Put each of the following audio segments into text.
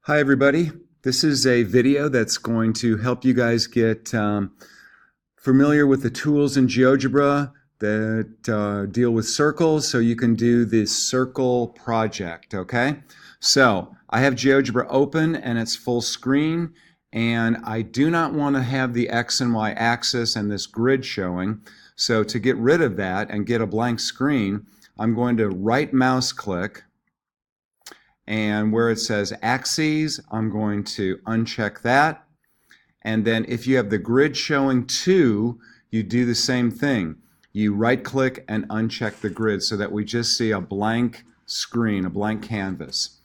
Hi everybody, this is a video that's going to help you guys get familiar with the tools in Geogebra that deal with circles so you can do this circle project, okay? So I have Geogebra open and it's full screen, and I do not want to have the X and Y axis and this grid showing. So to get rid of that and get a blank screen, I'm going to right mouse click, and where it says axes, I'm going to uncheck that. And then if you have the grid showing 2, you do the same thing. You right click and uncheck the grid so that we just see a blank screen, a blank canvas.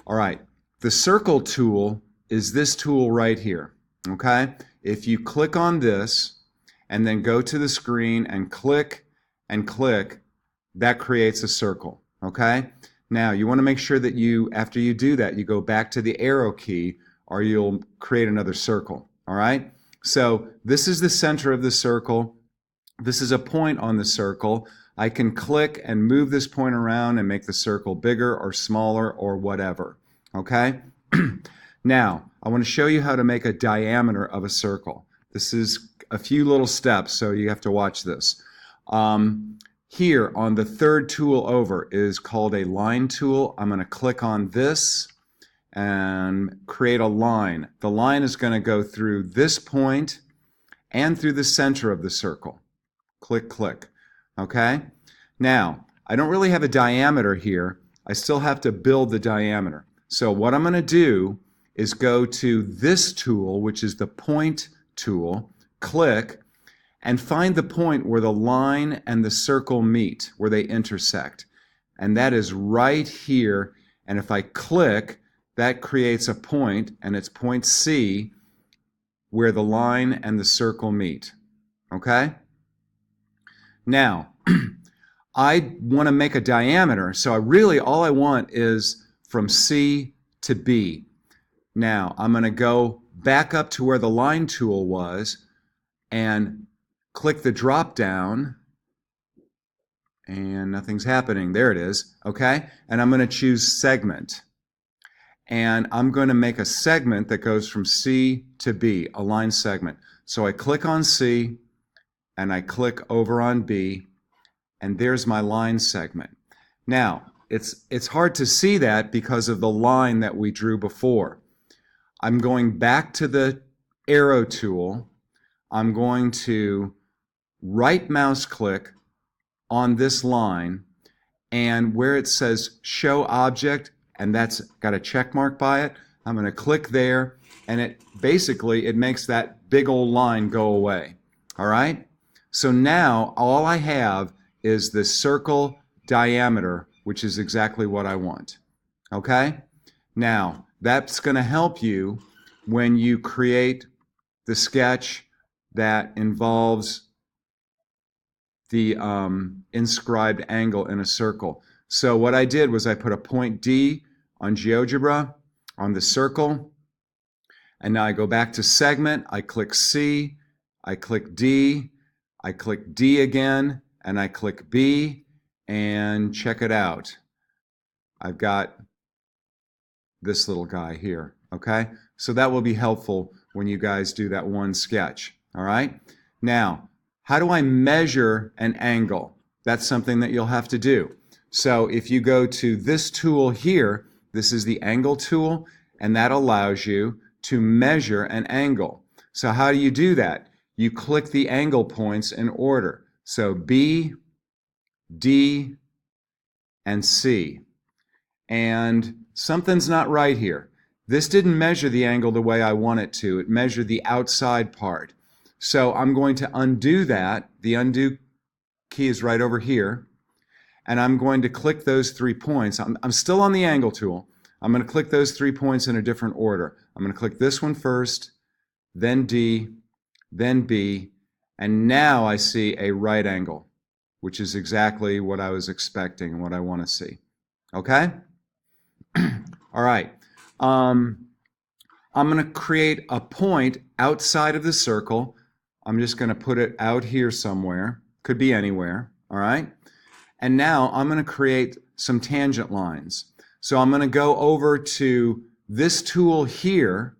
All right, the circle tool is this tool right here, okay? If you click on this and then go to the screen and click, that creates a circle, okay? Now, you want to make sure that after you do that, you go back to the arrow key or you'll create another circle, all right? So this is the center of the circle. This is a point on the circle. I can click and move this point around and make the circle bigger or smaller or whatever, okay? Now, I want to show you how to make a diameter of a circle. This is a few little steps, so you have to watch this. Here on the third tool over is called a line tool. I'm going to click on this and create a line. The line is going to go through this point and through the center of the circle. Click, click. Okay? Now, I don't really have a diameter here. I still have to build the diameter. So what I'm going to do is go to this tool, which is the point tool, click, and find the point where the line and the circle meet, where they intersect. And that is right here. And if I click, that creates a point, and it's point C, where the line and the circle meet. Okay? Now, I want to make a diameter, so all I want is from C to B. Now, I'm going to go back up to where the line tool was and click the drop down, and nothing's happening. There it is, okay? And I'm going to choose segment. And I'm going to make a segment that goes from C to B, a line segment. So I click on C, and I click over on B, and there's my line segment. Now, it's hard to see that because of the line that we drew before. I'm going back to the arrow tool. I'm going to right mouse click on this line, and where it says show object, and that's got a check mark by it, I'm going to click there, and it makes that big old line go away. All right? So now all I have is the circle diameter, which is exactly what I want. Okay? Now, that's going to help you when you create the sketch that involves the inscribed angle in a circle. So what I did was I put a point D on Geogebra on the circle, and now I go back to segment, I click C, I click D again, and I click B, and check it out. I've got this little guy here, okay? So that will be helpful when you guys do that one sketch, all right? Now, how do I measure an angle? That's something that you'll have to do. So if you go to this tool here, this is the angle tool, and that allows you to measure an angle. So how do you do that? You click the angle points in order. So B, D, and C. And something's not right here. This didn't measure the angle the way I want it to. It measured the outside part. So I'm going to undo that. The undo key is right over here. And I'm going to click those 3 points. I'm still on the angle tool. I'm going to click those 3 points in a different order. I'm going to click this one first, then D, then B, and now I see a right angle, which is exactly what I was expecting and what I want to see. Okay? All right. I'm going to create a point outside of the circle. I'm just going to put it out here somewhere. Could be anywhere, all right? And now I'm going to create some tangent lines. So I'm going to go over to this tool here,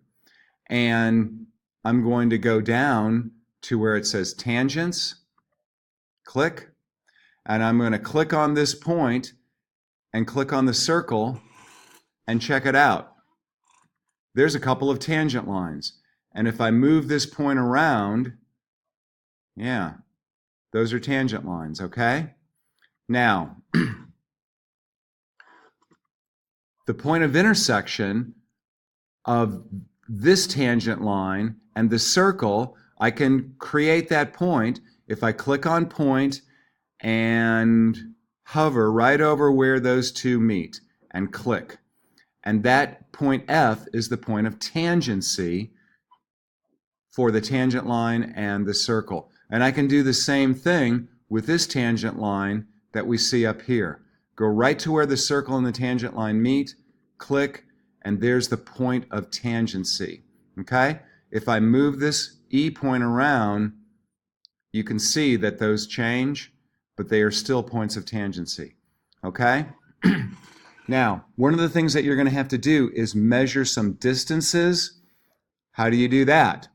and I'm going to go down to where it says tangents, click, and I'm going to click on this point and click on the circle and check it out. There's a couple of tangent lines. And if I move this point around, yeah, those are tangent lines, okay? Now, the point of intersection of this tangent line and the circle, I can create that point if I click on point and hover right over where those two meet and click. And that point F is the point of tangency for the tangent line and the circle. And I can do the same thing with this tangent line that we see up here. Go right to where the circle and the tangent line meet, click, and there's the point of tangency. Okay? If I move this E point around, you can see that those change, but they are still points of tangency. Okay? Now, one of the things that you're going to have to do is measure some distances. How do you do that?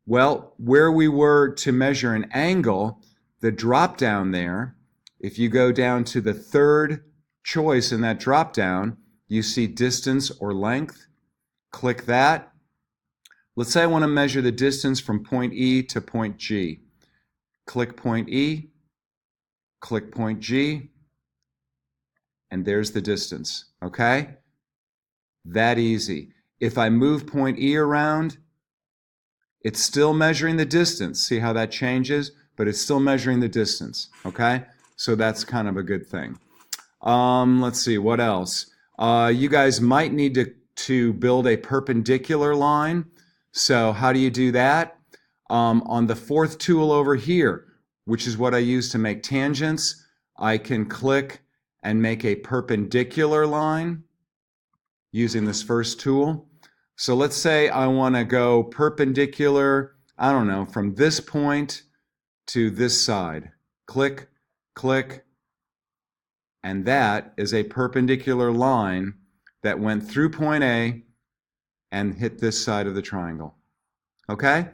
Well, where we were to measure an angle, the drop down there, if you go down to the third choice in that drop down, you see distance or length. Click that. Let's say I want to measure the distance from point E to point G. Click point E, click point G, and there's the distance, okay? That easy. If I move point E around, it's still measuring the distance. See how that changes? But it's still measuring the distance, okay? So that's kind of a good thing. Let's see, what else? You guys might need to build a perpendicular line. So how do you do that? On the fourth tool over here, which is what I use to make tangents, I can click and make a perpendicular line using this first tool. So let's say I want to go perpendicular, I don't know, from this point to this side. Click, click, and that is a perpendicular line that went through point A and hit this side of the triangle. Okay?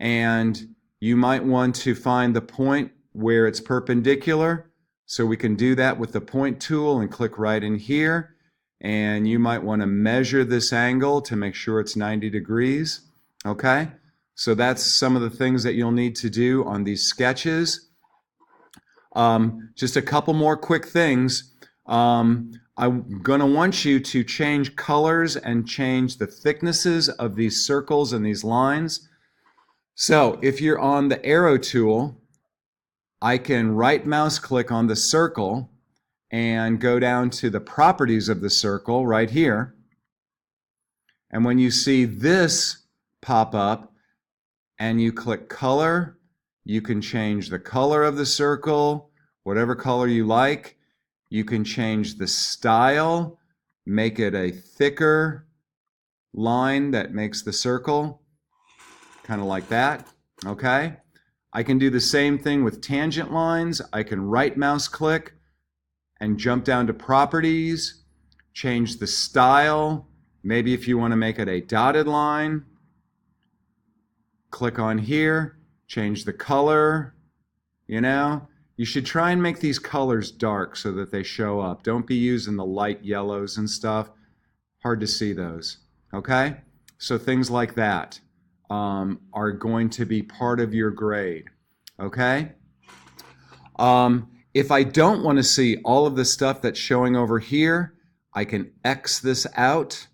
And you might want to find the point where it's perpendicular, so we can do that with the point tool and click right in here. And you might want to measure this angle to make sure it's 90 degrees. Okay? So that's some of the things that you'll need to do on these sketches. Just a couple more quick things. I'm going to want you to change colors and change the thicknesses of these circles and these lines. So if you're on the arrow tool, I can right mouse click on the circle and go down to the properties of the circle right here. And when you see this pop up and you click color, you can change the color of the circle, whatever color you like. You can change the style, make it a thicker line that makes the circle, kind of like that, okay? I can do the same thing with tangent lines. I can right mouse click and jump down to properties, change the style. Maybe if you want to make it a dotted line, click on here, change the color, you know. You should try and make these colors dark so that they show up. Don't be using the light yellows and stuff. Hard to see those, okay? So things like that are going to be part of your grade, okay? If I don't want to see all of the stuff that's showing over here, I can X this out,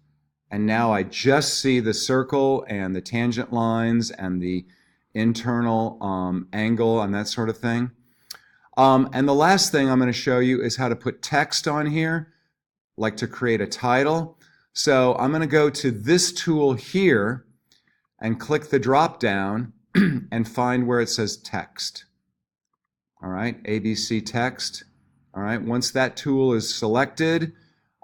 and now I just see the circle and the tangent lines and the internal angle and that sort of thing. And the last thing I'm going to show you is how to put text on here, like to create a title. So I'm going to go to this tool here and click the drop down and find where it says text. All right, ABC text. All right, once that tool is selected,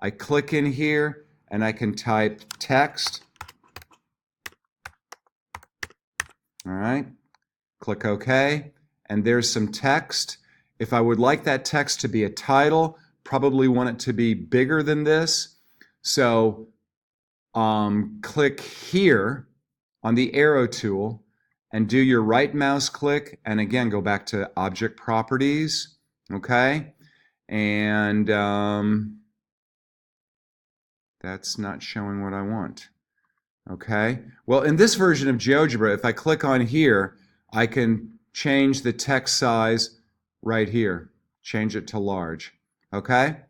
I click in here and I can type text. All right, click OK, and there's some text. If I would like that text to be a title, probably want it to be bigger than this. So click here on the arrow tool and do your right mouse click, and again go back to object properties, okay? And that's not showing what I want. Okay, well, in this version of GeoGebra, if I click on here, I can change the text size right here, change it to large. Okay,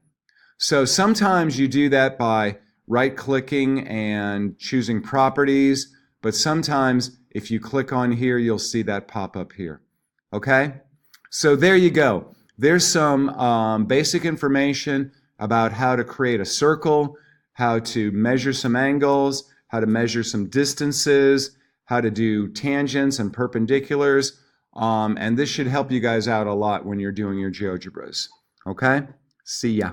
so sometimes you do that by right-clicking and choosing properties, but sometimes if you click on here, you'll see that pop up here. Okay, so there you go. There's some basic information about how to create a circle, how to measure some angles, how to measure some distances, how to do tangents and perpendiculars, and this should help you guys out a lot when you're doing your GeoGebras. Okay? See ya.